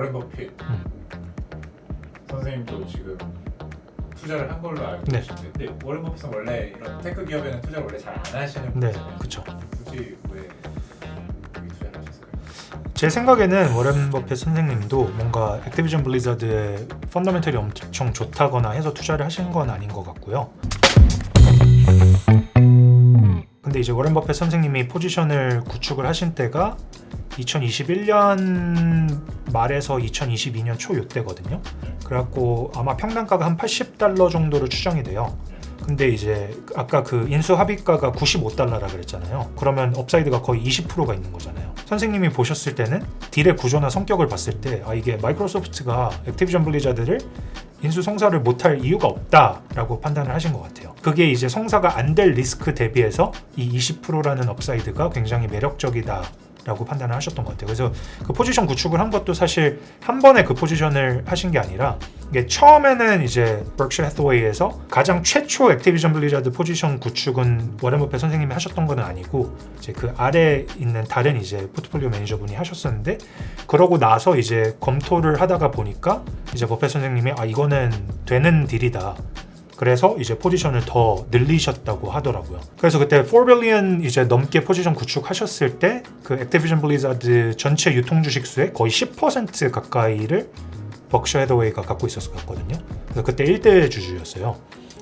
워렌 버핏 선생님도 지금 투자를 한 걸로 알고 네. 계신데, 근데 워렌 버핏은 원래 이런 테크 기업에는 투자를 원래 잘 안 하시는 네, 분이잖아요. 그렇죠. 굳이 왜 여기 투자를 하셨어요? 제 생각에는 워렌 버핏 선생님도 뭔가 액티비전 블리자드의 펀더멘털이 엄청 좋다거나 해서 투자를 하신 건 아닌 것 같고요. 근데 이제 워렌 버핏 선생님이 포지션을 구축을 하신 때가 2021년 말에서 2022년 초 요때거든요. 그래갖고 아마 평단가가 한 $80 정도로 추정이 돼요. 근데 이제 아까 그 인수 합의가가 $95라 그랬잖아요. 그러면 업사이드가 거의 20%가 있는 거잖아요. 선생님이 보셨을 때는 딜의 구조나 성격을 봤을 때 이게 마이크로소프트가 액티비전 블리자드를 인수 성사를 못할 이유가 없다라고 판단을 하신 것 같아요. 그게 이제 성사가 안 될 리스크 대비해서 이 20%라는 업사이드가 굉장히 매력적이다 라고 판단을 하셨던 것 같아요. 그래서 그 포지션 구축을 한 것도 사실 한 번에 그 포지션을 하신 게 아니라 이게 처음에는 이제 버크셔 해서웨이에서 가장 최초 액티비전 블리자드 포지션 구축은 워렌 버핏 선생님이 하셨던 건 아니고 이제 그 아래 있는 다른 이제 포트폴리오 매니저분이 하셨었는데, 그러고 나서 이제 검토를 하다가 보니까 이제 버핏 선생님이 이거는 되는 딜이다. 그래서 이제 포지션을 더 늘리셨다고 하더라고요. 그래서 그때 4 빌리언 이제 넘게 포지션 구축하셨을 때 그 액티비전 블리자드 전체 유통 주식 수의 거의 10% 가까이를 버크셔 해서웨이가 갖고 있었거든요. 그래서 그때 1대 주주였어요.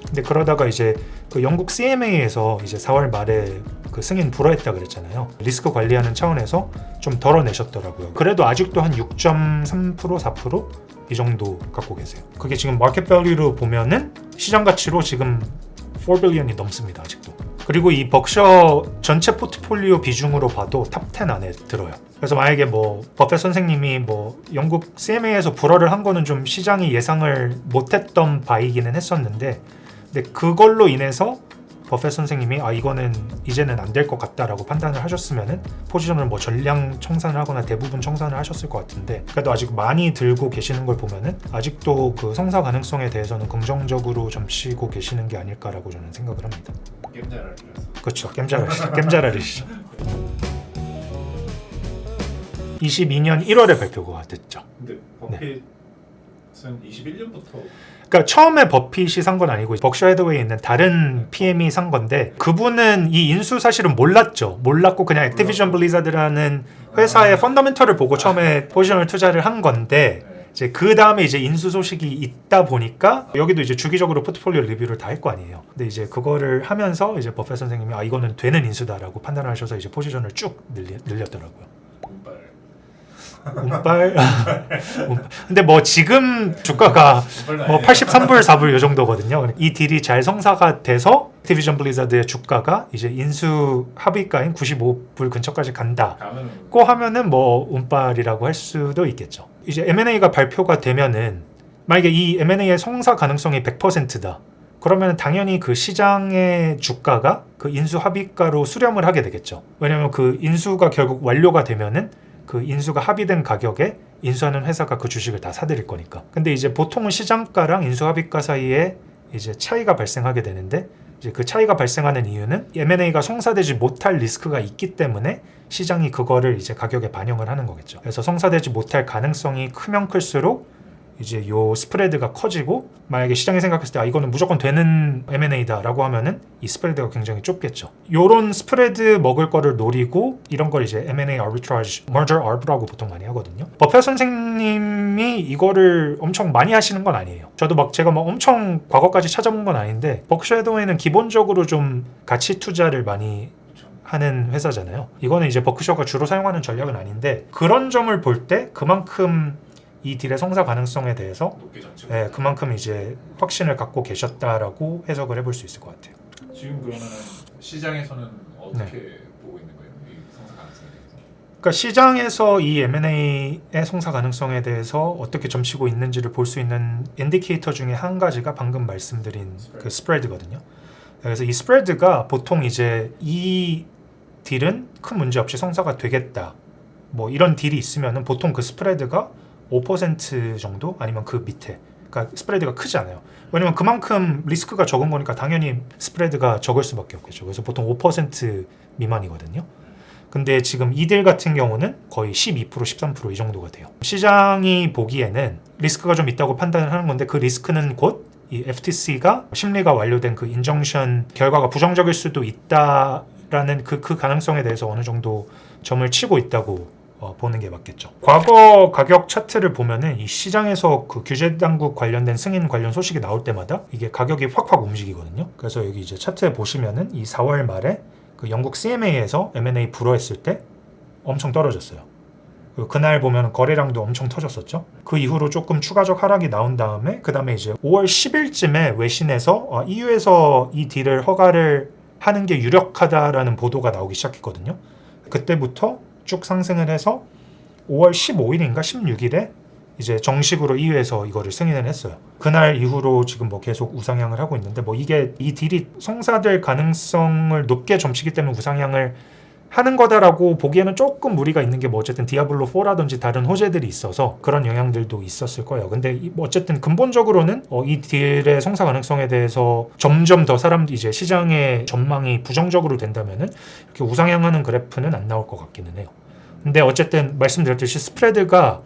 근데 그러다가 이제 그 영국 CMA에서 이제 4월 말에 그 승인 불허했다 그랬잖아요. 리스크 관리하는 차원에서 좀 덜어내셨더라고요. 그래도 아직도 한 6.3% 4%? 이 정도 갖고 계세요. 그게 지금 마켓 밸류로 보면은 시장 가치로 지금 4 빌리언이 넘습니다. 아직도. 그리고 이 버크셔 전체 포트폴리오 비중으로 봐도 탑 10 안에 들어요. 그래서 만약에 뭐 버핏 선생님이 뭐 영국 CMA에서 불허를 한 거는 좀 시장이 예상을 못했던 바이기는 했었는데, 근데 그걸로 인해서 버핏 선생님이 이거는 이제는 안 될 것 같다라고 판단을 하셨으면은 포지션을 뭐 전량 청산을 하거나 대부분 청산을 하셨을 것 같은데, 그래도 아직 많이 들고 계시는 걸 보면은 아직도 그 성사 가능성에 대해서는 긍정적으로 점치고 계시는 게 아닐까라고 저는 생각을 합니다. 겜자라리라서. 그렇죠. 겜자라리시죠. 22년 1월에 발표가 됐죠. 근데 버핏은 21년부터 그러니까 처음에 버핏이 산 건 아니고 버크셔 해서웨이에 있는 다른 PM이 산 건데, 그분은 이 인수 사실은 몰랐고 그냥 액티비전 블리자드라는 회사의 펀더멘털을 보고 처음에 포지션을 투자를 한 건데, 이제 그 다음에 이제 인수 소식이 있다 보니까 여기도 이제 주기적으로 포트폴리오 리뷰를 다 할 거 아니에요. 근데 이제 그거를 하면서 이제 버핏 선생님이 이거는 되는 인수다라고 판단을 하셔서 이제 포지션을 쭉 늘렸더라고요. 운빨. 근데 뭐 지금 주가가 뭐 83불 4불 이 정도거든요. 이 딜이 잘 성사가 돼서 액티비전 블리자드의 주가가 이제 인수 합의가인 95불 근처까지 간다고 하면은 뭐 운빨이라고 할 수도 있겠죠. 이제 M&A가 발표가 되면은 만약에 이 M&A의 성사 가능성이 100%다. 그러면 당연히 그 시장의 주가가 그 인수 합의가로 수렴을 하게 되겠죠. 왜냐하면 그 인수가 결국 완료가 되면은 그 인수가 합의된 가격에 인수하는 회사가 그 주식을 다 사들일 거니까. 근데 이제 보통은 시장가랑 인수 합의가 사이에 이제 차이가 발생하게 되는데, 이제 그 차이가 발생하는 이유는 M&A가 성사되지 못할 리스크가 있기 때문에 시장이 그거를 이제 가격에 반영을 하는 거겠죠. 그래서 성사되지 못할 가능성이 크면 클수록 이제 요 스프레드가 커지고, 만약에 시장이 생각했을 때 이거는 무조건 되는 M&A다 라고 하면은 이 스프레드가 굉장히 좁겠죠. 요런 스프레드 먹을 거를 노리고 이런 걸 이제 M&A arbitrage, merger arb라고 보통 많이 하거든요. 버핏 선생님이 이거를 엄청 많이 하시는 건 아니에요. 저도 막 제가 막 엄청 과거까지 찾아본 건 아닌데, 버크셔 해서웨이는 기본적으로 좀 가치 투자를 많이 하는 회사잖아요. 이거는 이제 버크셔가 주로 사용하는 전략은 아닌데, 그런 점을 볼 때 그만큼 이 딜의 성사 가능성에 대해서 그만큼 이제 확신을 갖고 계셨다라고 해석을 해볼 수 있을 것 같아요. 지금 그러면 시장에서는 어떻게 보고 있는 거예요? 이 성사 가능성에 대해서? 그러니까 시장에서 이 M&A의 성사 가능성에 대해서 어떻게 점치고 있는지를 볼 수 있는 인디케이터 중에 한 가지가 방금 말씀드린 그 스프레드거든요. 그래서 이 스프레드가 보통 이제 이 딜은 큰 문제 없이 성사가 되겠다, 뭐 이런 딜이 있으면은 보통 그 스프레드가 5% 정도 아니면 그 밑에, 그러니까 스프레드가 크지 않아요. 왜냐면 그만큼 리스크가 적은 거니까 당연히 스프레드가 적을 수밖에 없겠죠. 그래서 보통 5% 미만이거든요. 근데 지금 이 딜 같은 경우는 거의 12%, 13% 이 정도가 돼요. 시장이 보기에는 리스크가 좀 있다고 판단을 하는 건데 그 리스크는 곧 이 FTC가 심리가 완료된 그 인정션 결과가 부정적일 수도 있다라는 그 가능성에 대해서 어느 정도 점을 치고 있다고 보는 게 맞겠죠. 과거 가격 차트를 보면은 이 시장에서 그 규제 당국 관련된 승인 관련 소식이 나올 때마다 이게 가격이 확확 움직이거든요. 그래서 여기 이제 차트에 보시면은 이 4월 말에 그 영국 CMA에서 M&A 불허했을 때 엄청 떨어졌어요. 그날 보면 거래량도 엄청 터졌었죠. 그 이후로 조금 추가적 하락이 나온 다음에 그 다음에 이제 5월 10일쯤에 외신에서 EU에서 이 딜을 허가를 하는 게 유력하다라는 보도가 나오기 시작했거든요. 그때부터 쭉 상승을 해서 5월 15일인가 16일에 이제 정식으로 EU에서 이거를 승인을 했어요. 그날 이후로 지금 뭐 계속 우상향을 하고 있는데 뭐 이게 이 딜이 성사될 가능성을 높게 점치기 때문에 우상향을 하는 거다라고 보기에는 조금 무리가 있는 게 뭐 어쨌든 디아블로 4라든지 다른 호재들이 있어서 그런 영향들도 있었을 거예요. 근데 뭐 어쨌든 근본적으로는 이 딜의 성사 가능성에 대해서 점점 더 사람들이 이제 시장의 전망이 부정적으로 된다면은 이렇게 우상향하는 그래프는 안 나올 것 같기는 해요. 근데 어쨌든 말씀드렸듯이 스프레드가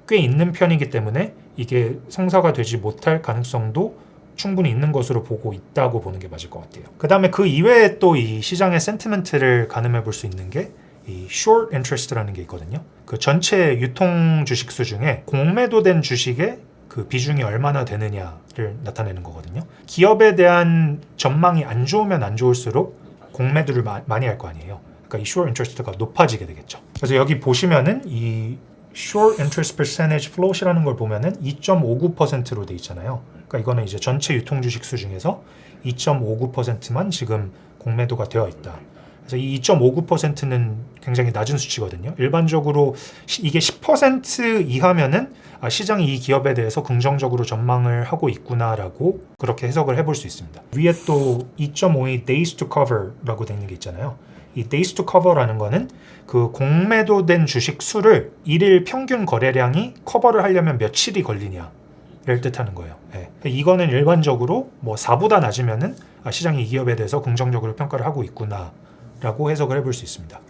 꽤 있는 편이기 때문에 이게 성사가 되지 못할 가능성도 충분히 있는 것으로 보고 있다고 보는 게 맞을 것 같아요. 그 다음에 그 이외에 또 이 시장의 센티멘트를 가늠해 볼 수 있는 게 이 short interest라는 게 있거든요. 그 전체 유통 주식수 중에 공매도된 주식의 그 비중이 얼마나 되느냐를 나타내는 거거든요. 기업에 대한 전망이 안 좋으면 안 좋을수록 공매도를 많이 할 거 아니에요. 그러니까 이 short interest가 높아지게 되겠죠. 그래서 여기 보시면은 이 short interest percentage float이라는 걸 보면은 2.59%로 돼 있잖아요. 그러니까 이거는 이제 전체 유통 주식수 중에서 2.59%만 지금 공매도가 되어 있다. 그래서 이 2.59%는 굉장히 낮은 수치거든요. 일반적으로 이게 10% 이하면은 시장이 이 기업에 대해서 긍정적으로 전망을 하고 있구나라고 그렇게 해석을 해볼 수 있습니다. 위에 또 2.52 days to cover라고 되어 있는 게 있잖아요. 이 days to cover라는 거는 그 공매도된 주식 수를 일일 평균 거래량이 커버를 하려면 며칠이 걸리냐를 뜻하는 거예요. 네. 이거는 일반적으로 뭐 4보다 낮으면은 시장이 이 기업에 대해서 긍정적으로 평가를 하고 있구나라고 해석을 해볼 수 있습니다.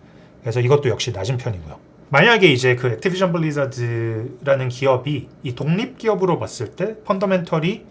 그래서 이것도 역시 낮은 편이고요. 만약에 이제 그 액티비전 블리자드라는 기업이 이 독립 기업으로 봤을 때 펀더멘털이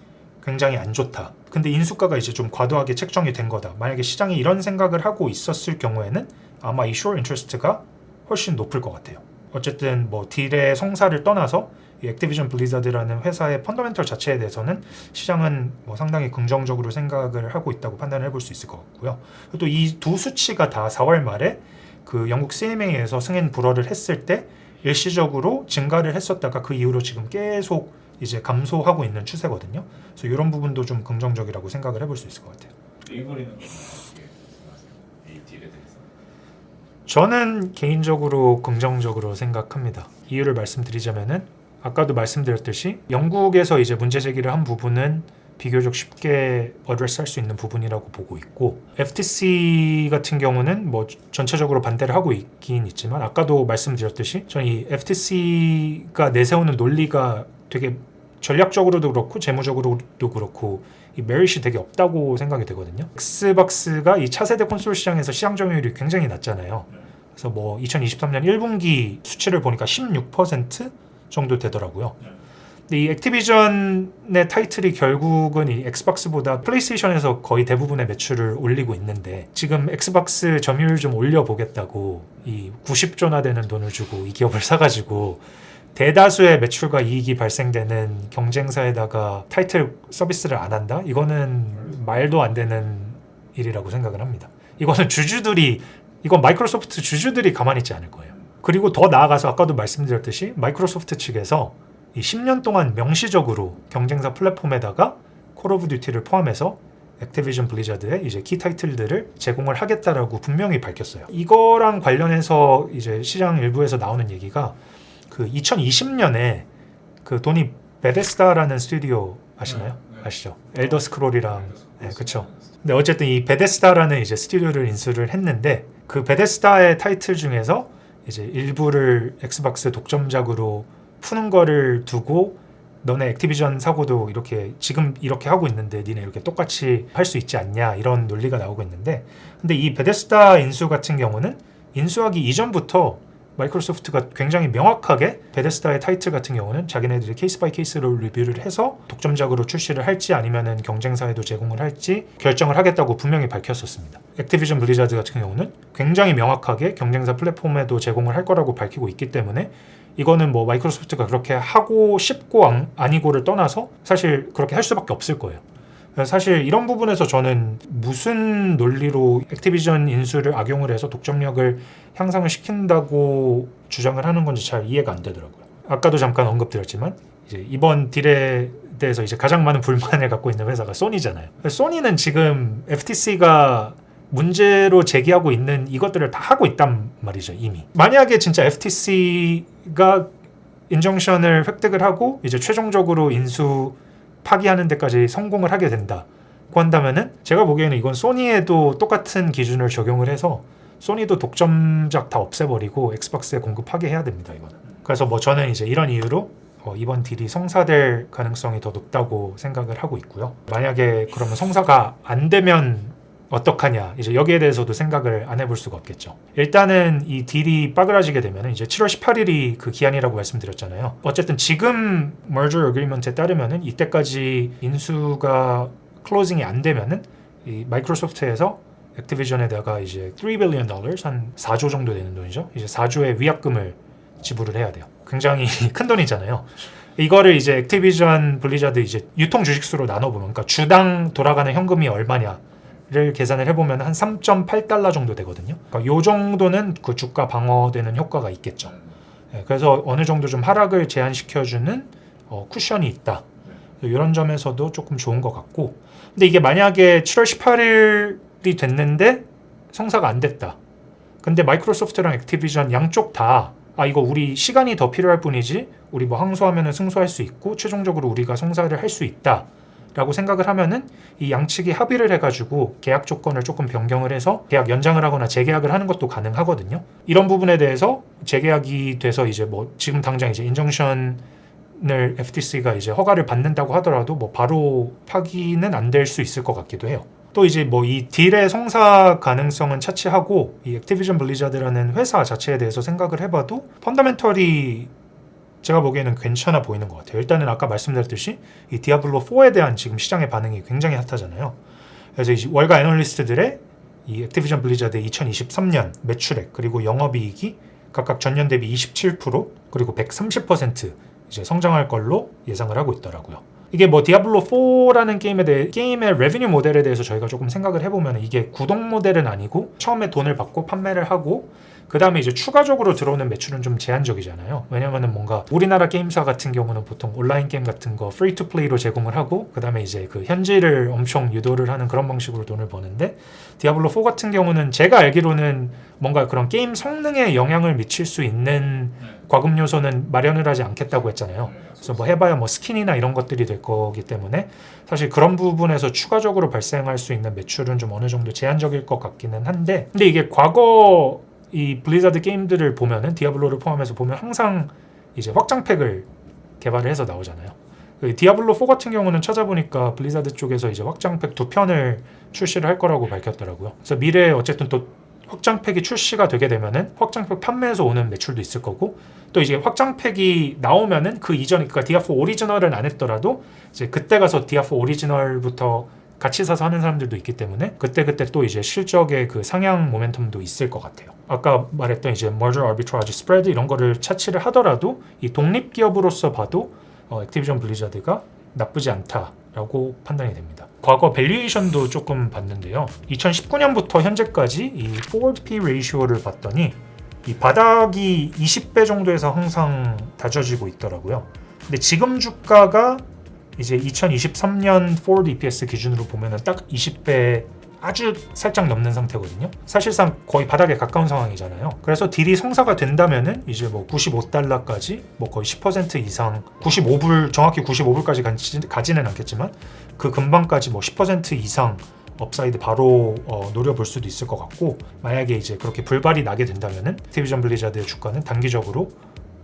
굉장히 안 좋다. 근데 인수가가 이제 좀 과도하게 책정이 된 거다. 만약에 시장이 이런 생각을 하고 있었을 경우에는 아마 이 short interest가 훨씬 높을 것 같아요. 어쨌든 뭐 딜의 성사를 떠나서 이 액티비전 블리자드라는 회사의 펀더멘털 자체에 대해서는 시장은 뭐 상당히 긍정적으로 생각을 하고 있다고 판단을 해볼 수 있을 것 같고요. 또 이 두 수치가 다 4월 말에 그 영국 CMA에서 승인 불허를 했을 때 일시적으로 증가를 했었다가 그 이후로 지금 계속 이제 감소하고 있는 추세거든요. 그래서 이런 부분도 좀 긍정적이라고 생각을 해볼 수 있을 것 같아요. 일거리는 어떻게 생각하세요? 이 딜에 대해서? 저는 개인적으로 긍정적으로 생각합니다. 이유를 말씀드리자면은 아까도 말씀드렸듯이 영국에서 이제 문제 제기를 한 부분은 비교적 쉽게 어드레스할 수 있는 부분이라고 보고 있고 FTC 같은 경우는 뭐 전체적으로 반대를 하고 있긴 있지만 아까도 말씀드렸듯이 저는 이 FTC가 내세우는 논리가 되게 전략적으로도 그렇고 재무적으로도 그렇고 이 메릿이 되게 없다고 생각이 되거든요. 엑스박스가 이 차세대 콘솔 시장에서 시장 점유율이 굉장히 낮잖아요. 그래서 뭐 2023년 1분기 수치를 보니까 16% 정도 되더라고요. 근데 이 액티비전의 타이틀이 결국은 이 엑스박스보다 플레이스테이션에서 거의 대부분의 매출을 올리고 있는데 지금 엑스박스 점유율 좀 올려보겠다고 이 90조나 되는 돈을 주고 이 기업을 사가지고 대다수의 매출과 이익이 발생되는 경쟁사에다가 타이틀 서비스를 안 한다? 이거는 말도 안 되는 일이라고 생각을 합니다. 이건 마이크로소프트 주주들이 가만히 있지 않을 거예요. 그리고 더 나아가서 아까도 말씀드렸듯이 마이크로소프트 측에서 이 10년 동안 명시적으로 경쟁사 플랫폼에다가 콜 오브 듀티를 포함해서 액티비전 블리자드의 이제 키 타이틀들을 제공을 하겠다라고 분명히 밝혔어요. 이거랑 관련해서 이제 시장 일부에서 나오는 얘기가 그 2020년에 그 돈이 베데스다라는 스튜디오 아시나요? 아시죠? 엘더 스크롤이랑 그렇죠. 근데 어쨌든 이 베데스다라는 이제 스튜디오를 인수를 했는데 그 베데스다의 타이틀 중에서 이제 일부를 엑스박스 독점작으로 푸는 거를 두고 너네 액티비전 사고도 이렇게 지금 이렇게 하고 있는데 니네 이렇게 똑같이 할 수 있지 않냐 이런 논리가 나오고 있는데 근데 이 베데스다 인수 같은 경우는 인수하기 이전부터 마이크로소프트가 굉장히 명확하게 베데스다의 타이틀 같은 경우는 자기네들이 케이스 바이 케이스로 리뷰를 해서 독점작으로 출시를 할지 아니면은 경쟁사에도 제공을 할지 결정을 하겠다고 분명히 밝혔었습니다. 액티비전 블리자드 같은 경우는 굉장히 명확하게 경쟁사 플랫폼에도 제공을 할 거라고 밝히고 있기 때문에 이거는 뭐 마이크로소프트가 그렇게 하고 싶고 아니고를 떠나서 사실 그렇게 할 수밖에 없을 거예요. 사실 이런 부분에서 저는 무슨 논리로 액티비전 인수를 악용을 해서 독점력을 향상을 시킨다고 주장을 하는 건지 잘 이해가 안 되더라고요. 아까도 잠깐 언급드렸지만 이제 이번 딜에 대해서 이제 가장 많은 불만을 갖고 있는 회사가 소니잖아요. 소니는 지금 FTC가 문제로 제기하고 있는 이것들을 다 하고 있단 말이죠, 이미. 만약에 진짜 FTC가 인정션을 획득을 하고 이제 최종적으로 인수 파기하는 데까지 성공을 하게 된다고 한다면은 제가 보기에는 이건 소니에도 똑같은 기준을 적용을 해서 소니도 독점작 다 없애버리고 엑스박스에 공급하게 해야 됩니다, 이거는. 그래서 뭐 저는 이제 이런 이유로 이번 딜이 성사될 가능성이 더 높다고 생각을 하고 있고요. 만약에 그러면 성사가 안 되면 어떡하냐, 이제 여기에 대해서도 생각을 안 해볼 수가 없겠죠. 일단은 이 딜이 빠그라지게 되면 이제 7월 18일이 그 기한이라고 말씀드렸잖아요. 어쨌든 지금 merger agreement에 따르면은 이때까지 인수가 클로징이 안 되면은 이 마이크로소프트에서 액티비전에다가 이제 $3 billion, 한 4조 정도 되는 돈이죠. 이제 4조의 위약금을 지불을 해야 돼요. 굉장히 큰 돈이잖아요. 이거를 이제 액티비전 블리자드 이제 유통 주식수로 나눠보면, 그러니까 주당 돌아가는 현금이 얼마냐 를 계산을 해보면 한 3.8달러 정도 되거든요. 그러니까 요 정도는 그 주가 방어되는 효과가 있겠죠. 그래서 어느 정도 좀 하락을 제한시켜주는 쿠션이 있다. 이런 점에서도 조금 좋은 것 같고, 근데 이게 만약에 7월 18일이 됐는데 성사가 안 됐다. 근데 마이크로소프트랑 액티비전 양쪽 다 이거 우리 시간이 더 필요할 뿐이지 우리 뭐 항소하면은 승소할 수 있고 최종적으로 우리가 성사를 할 수 있다 라고 생각을 하면은 이 양측이 합의를 해가지고 계약 조건을 조금 변경을 해서 계약 연장을 하거나 재계약을 하는 것도 가능하거든요. 이런 부분에 대해서 재계약이 돼서 이제 뭐 지금 당장 이제 인정션을 FTC가 이제 허가를 받는다고 하더라도 뭐 바로 파기는 안 될 수 있을 것 같기도 해요. 또 이제 뭐 이 딜의 성사 가능성은 차치하고 이 액티비전 블리자드라는 회사 자체에 대해서 생각을 해봐도 펀더멘털이 제가 보기에는 괜찮아 보이는 것 같아요. 일단은 아까 말씀드렸듯이 이 디아블로 4에 대한 지금 시장의 반응이 굉장히 핫하잖아요. 그래서 이제 월가 애널리스트들의 이 액티비전 블리자드의 2023년 매출액 그리고 영업이익이 각각 전년 대비 27% 그리고 130% 이제 성장할 걸로 예상을 하고 있더라고요. 이게 뭐 디아블로 4라는 게임의 레비뉴 모델에 대해서 저희가 조금 생각을 해보면 이게 구독 모델은 아니고 처음에 돈을 받고 판매를 하고 그 다음에 이제 추가적으로 들어오는 매출은 좀 제한적이잖아요. 왜냐면은 뭔가 우리나라 게임사 같은 경우는 보통 온라인 게임 같은 거 프리 투 플레이로 제공을 하고 그 다음에 이제 그 현질을 엄청 유도를 하는 그런 방식으로 돈을 버는데 디아블로 4 같은 경우는 제가 알기로는 뭔가 그런 게임 성능에 영향을 미칠 수 있는 과금 요소는 마련을 하지 않겠다고 했잖아요. 그래서 뭐 해봐야 뭐 스킨이나 이런 것들이 될 거기 때문에 사실 그런 부분에서 추가적으로 발생할 수 있는 매출은 좀 어느 정도 제한적일 것 같기는 한데, 근데 이게 과거 이 블리자드 게임들을 보면은 디아블로를 포함해서 보면 항상 이제 확장팩을 개발을 해서 나오잖아요. 디아블로 4 같은 경우는 찾아보니까 블리자드 쪽에서 이제 확장팩 2편을 출시를 할 거라고 밝혔더라고요. 그래서 미래에 어쨌든 또 확장팩이 출시가 되게 되면은 확장팩 판매에서 오는 매출도 있을 거고, 또 이제 확장팩이 나오면은 그 이전, 그러니까 디아4 오리지널은 안 했더라도 이제 그때 가서 디아4 오리지널부터 같이 사서 하는 사람들도 있기 때문에 그때 또 이제 실적의 그 상향 모멘텀도 있을 것 같아요. 아까 말했던 이제 merger arbitrage spread 이런 거를 차치를 하더라도 이 독립 기업으로서 봐도 액티비전 블리자드가 나쁘지 않다라고 판단이 됩니다. 과거 밸류에이션도 조금 봤는데요. 2019년부터 현재까지 이 forward P 레이쇼를 봤더니 이 바닥이 20배 정도에서 항상 다져지고 있더라고요. 근데 지금 주가가 이제 2023년 forward EPS 기준으로 보면은 딱 20배 아주 살짝 넘는 상태거든요. 사실상 거의 바닥에 가까운 상황이잖아요. 그래서 딜이 성사가 된다면은 이제 뭐 95달러까지 뭐 거의 10% 이상 95불, 정확히 95불까지 가지는 않겠지만 그 근방까지 뭐 10% 이상 업사이드 바로 노려볼 수도 있을 것 같고, 만약에 이제 그렇게 불발이 나게 된다면은 액티비전 블리자드의 주가는 단기적으로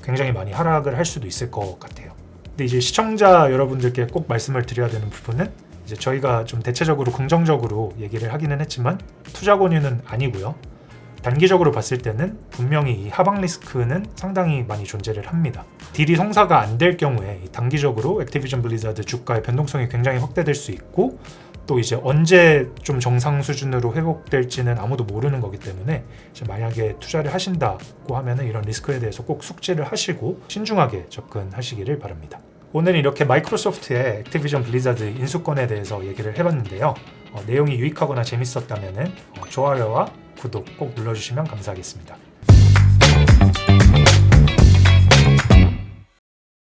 굉장히 많이 하락을 할 수도 있을 것 같아요. 근데 이제 시청자 여러분들께 꼭 말씀을 드려야 되는 부분은 이제 저희가 좀 대체적으로 긍정적으로 얘기를 하기는 했지만 투자 권유는 아니고요. 단기적으로 봤을 때는 분명히 이 하방 리스크는 상당히 많이 존재를 합니다. 딜이 성사가 안 될 경우에 단기적으로 액티비전 블리자드 주가의 변동성이 굉장히 확대될 수 있고, 또 이제 언제 좀 정상 수준으로 회복될지는 아무도 모르는 거기 때문에 이제 만약에 투자를 하신다고 하면은 이런 리스크에 대해서 꼭 숙지를 하시고 신중하게 접근하시기를 바랍니다. 오늘 이렇게 마이크로소프트의 액티비전 블리자드 인수권에 대해서 얘기를 해봤는데요. 내용이 유익하거나 재밌었다면 좋아요와 구독 꼭 눌러주시면 감사하겠습니다.